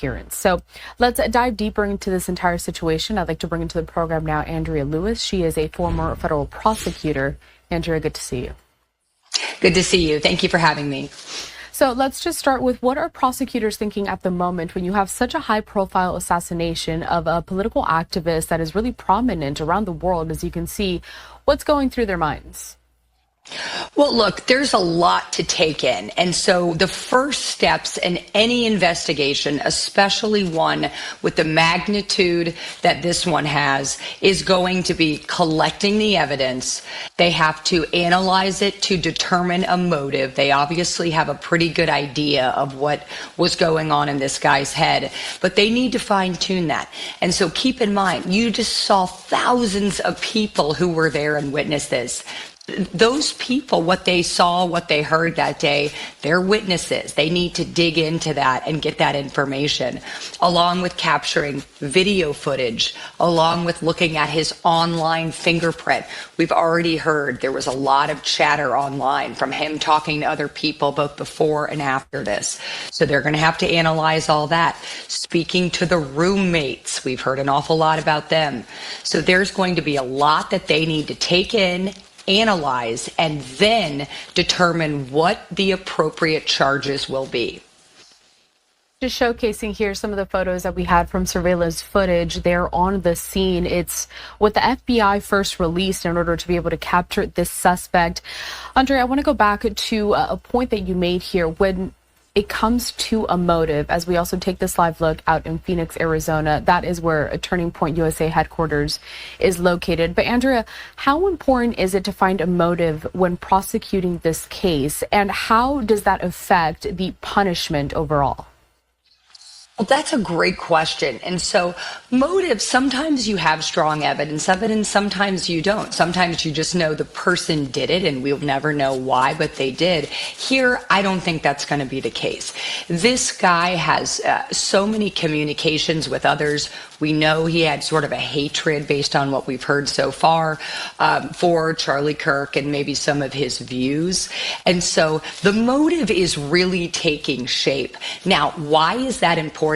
disappearance. So let's dive deeper into this entire situation. I'd like to bring into the program now Andrea Lewis. She is a former federal prosecutor. Andrea, good to see you. Good to see you. Thank you for having me. So let's just start with, what are prosecutors thinking at the moment when you have such a high-profile assassination of a political activist that is really prominent around the world? As you can see, what's going through their minds? Well, look, there's a lot to take in. And so the first steps in any investigation, especially one with the magnitude that this one has, is going to be collecting the evidence. They have to analyze it to determine a motive. They obviously have a pretty good idea of what was going on in this guy's head, but they need to fine tune that. And so keep in mind, you just saw thousands of people who were there and witnessed this. Those people, what they saw, what they heard that day, they're witnesses. They need to dig into that and get that information, along with capturing video footage, along with looking at his online fingerprint. We've already heard there was a lot of chatter online from him talking to other people both before and after this. So they're going to have to analyze all that. Speaking to the roommates, we've heard an awful lot about them. So there's going to be a lot that they need to take in, analyze, and then determine what the appropriate charges will be. Just showcasing here some of the photos that we had from surveillance footage there on the scene. It's what the FBI first released in order to be able to capture this suspect. Andrea, I want to go back to a point that you made here. When it comes to a motive, as we also take this live look out in Phoenix, Arizona, that is where a Turning Point USA headquarters is located. But Andrea, how important is it to find a motive when prosecuting this case, and how does that affect the punishment overall? Well, that's a great question. And so motive, sometimes you have strong evidence of it and sometimes you don't. Sometimes you just know the person did it and we'll never know why, but they did. Here, I don't think that's going to be the case. This guy has so many communications with others. We know he had sort of a hatred, based on what we've heard so far, for Charlie Kirk and maybe some of his views. And so the motive is really taking shape. Now, why is that important?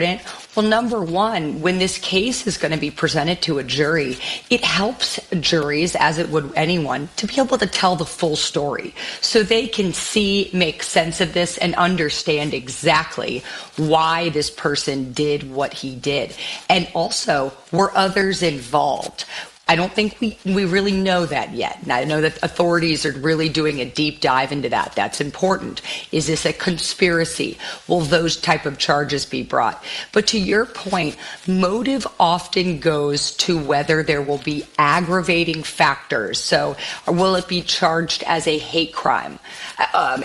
Well, number one, when this case is going to be presented to a jury, it helps juries, as it would anyone, to be able to tell the full story so they can see, make sense of this, and understand exactly why this person did what he did. And also, were others involved? I don't think we really know that yet. And I know that authorities are really doing a deep dive into that. That's important. Is this a conspiracy? Will those type of charges be brought? But to your point, motive often goes to whether there will be aggravating factors. So will it be charged as a hate crime?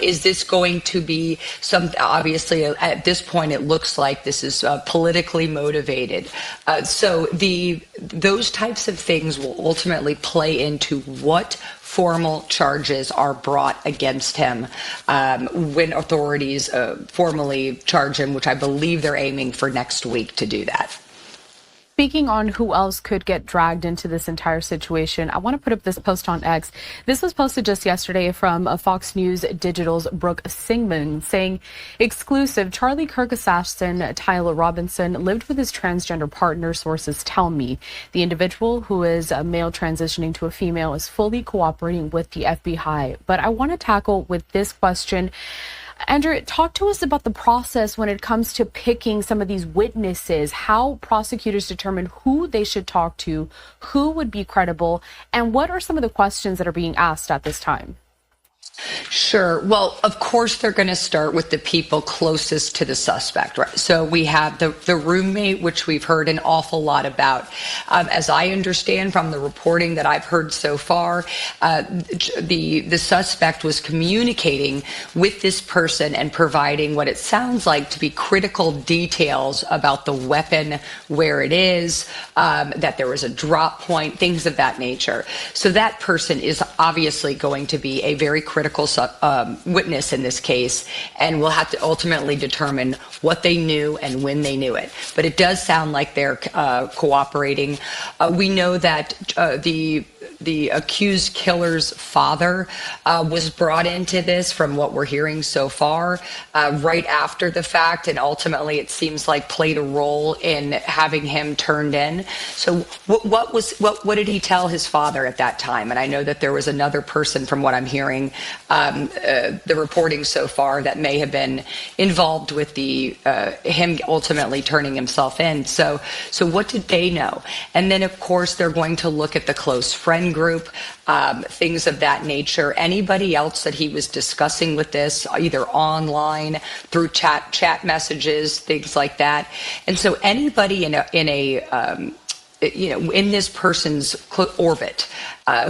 Is this going to be obviously at this point it looks like this is politically motivated. So those types of things will ultimately play into what formal charges are brought against him when authorities formally charge him, which I believe they're aiming for next week to do that. Speaking on who else could get dragged into this entire situation, I want to put up this post on X. This was posted just yesterday from Fox News Digital's Brooke Singman, saying, exclusive, Charlie Kirk assassin Tyler Robinson lived with his transgender partner, sources tell me. The individual, who is a male transitioning to a female, is fully cooperating with the FBI. But I want to tackle with this question. Andrea, talk to us about the process when it comes to picking some of these witnesses, how prosecutors determine who they should talk to, who would be credible, and what are some of the questions that are being asked at this time? Sure. Well, of course, they're going to start with the people closest to the suspect, right? So we have the roommate, which we've heard an awful lot about. As I understand from the reporting that I've heard so far, the suspect was communicating with this person and providing what it sounds like to be critical details about the weapon, where it is, that there was a drop point, things of that nature. So that person is obviously going to be a very critical witness in this case, and we'll have to ultimately determine what they knew and when they knew it. But it does sound like they're cooperating. We know that the the accused killer's father was brought into this, from what we're hearing so far, right after the fact, and ultimately it seems like played a role in having him turned in. So what did he tell his father at that time? And I know that there was another person, from what I'm hearing, the reporting so far, that may have been involved with the him ultimately turning himself in. So what did they know? And then, of course, they're going to look at the close friend group, things of that nature. Anybody else that he was discussing with this, either online, through chat messages, things like that. And so anybody in this person's orbit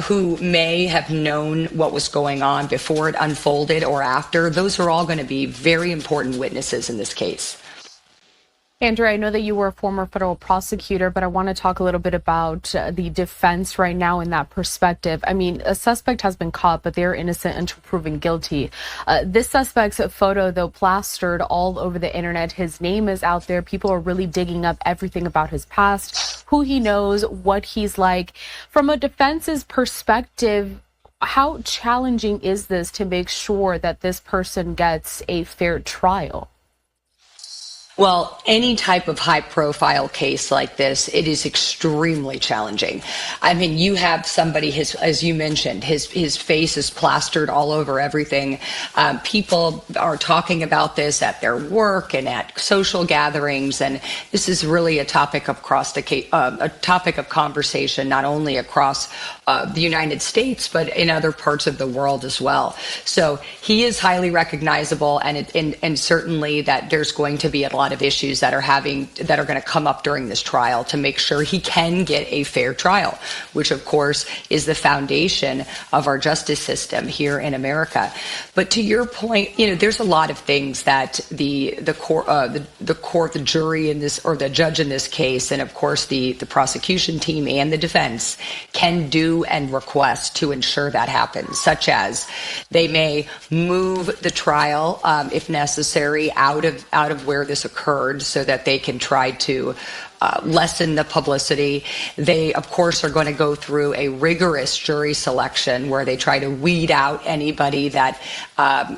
who may have known what was going on before it unfolded or after, those are all going to be very important witnesses in this case. Andrea, I know that you were a former federal prosecutor, but I want to talk a little bit about the defense right now in that perspective. I mean, a suspect has been caught, but they're innocent until proven guilty. This suspect's photo, though, plastered all over the internet. His name is out there. People are really digging up everything about his past, who he knows, what he's like. From a defense's perspective, how challenging is this to make sure that this person gets a fair trial? Well, any type of high-profile case like this, it is extremely challenging. I mean, you have somebody, as you mentioned, his face is plastered all over everything. People are talking about this at their work and at social gatherings, and this is really a topic of conversation, not only across the United States, but in other parts of the world as well. So he is highly recognizable, and certainly that there's going to be a lot of issues that are going to come up during this trial to make sure he can get a fair trial, which of course is the foundation of our justice system here in America. But to your point, there's a lot of things that the jury in this, or the judge in this case, and of course the prosecution team and the defense can do and request to ensure that happens, such as they may move the trial if necessary out of where this occurred, so that they can try to lessen the publicity. They, of course, are going to go through a rigorous jury selection where they try to weed out anybody that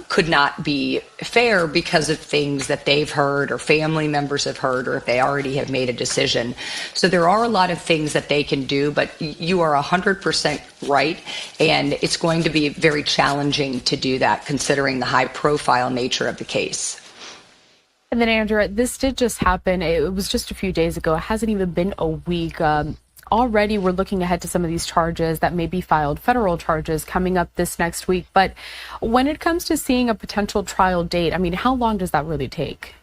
could not be fair because of things that they've heard or family members have heard, or if they already have made a decision. So there are a lot of things that they can do, but you are 100% right, and it's going to be very challenging to do that considering the high-profile nature of the case. And then, Andrea, this did just happen. It was just a few days ago. It hasn't even been a week. Already, we're looking ahead to some of these charges that may be filed, federal charges coming up this next week. But when it comes to seeing a potential trial date, I mean, how long does that really take?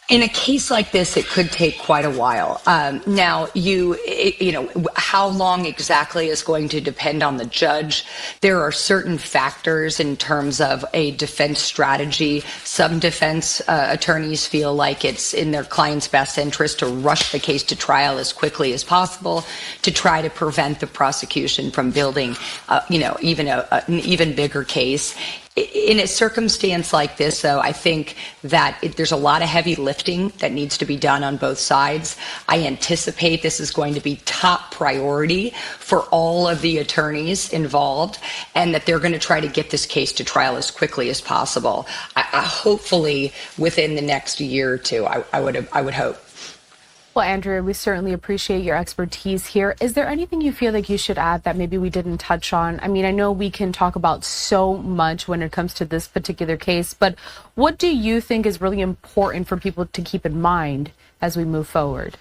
In a case like this, it could take quite a while. Now, how long exactly is going to depend on the judge. There are certain factors in terms of a defense strategy. Some defense attorneys feel like it's in their client's best interest to rush the case to trial as quickly as possible to try to prevent the prosecution from building, even an even bigger case. In a circumstance like this, though, I think that there's a lot of heavy lifting that needs to be done on both sides. I anticipate this is going to be top priority for all of the attorneys involved, and that they're going to try to get this case to trial as quickly as possible. Hopefully within the next year or two, I would hope. Well, Andrea, we certainly appreciate your expertise here. Is there anything you feel like you should add that maybe we didn't touch on? I mean, I know we can talk about so much when it comes to this particular case, but what do you think is really important for people to keep in mind as we move forward?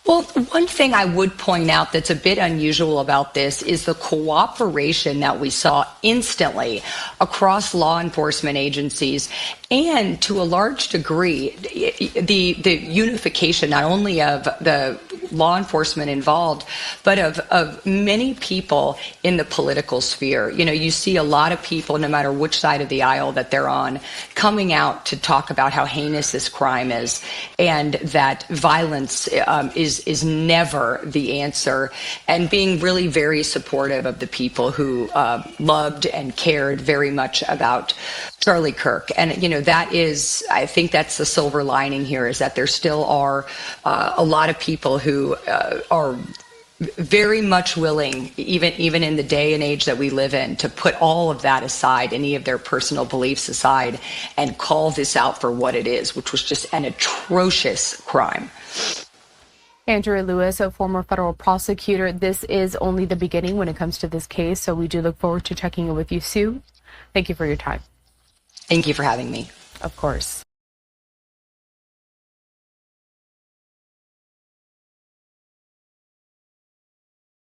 Well, one thing I would point out that's a bit unusual about this is the cooperation that we saw instantly across law enforcement agencies, and to a large degree, the unification not only of the law enforcement involved, but of many people in the political sphere. You see a lot of people, no matter which side of the aisle that they're on, coming out to talk about how heinous this crime is, and that violence is never the answer, and being really very supportive of the people who loved and cared very much about Charlie Kirk. And, I think that's the silver lining here, is that there still are a lot of people who are very much willing, even in the day and age that we live in, to put all of that aside, any of their personal beliefs aside, and call this out for what it is, which was just an atrocious crime. Andrea Lewis, a former federal prosecutor, this is only the beginning when it comes to this case, so we do look forward to checking in with you soon. Thank you for your time. Thank you for having me. Of course.